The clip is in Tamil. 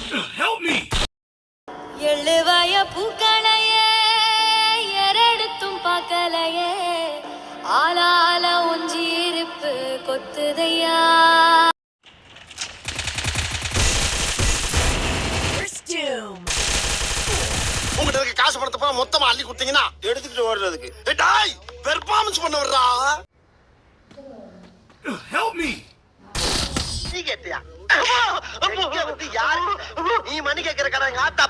Help me! எழுவாய பூக்களையே எரெடுத்தும் பார்க்கலையே ஆளால ஒஞ்சி இருப்பு கொத்துதையா. உங்ககிட்ட இருக்க காசு பணத்தை போல மொத்தமா அள்ளி கொடுத்தீங்கன்னா எடுத்துட்டு ஓடுறதுக்கு டேய் பெர்ஃபார்மன்ஸ் பண்ண வர்றா. Help me! நீ கேட்டியா? வந்து யாரு நீ மணி கேட்கிற கடை ஆத்தா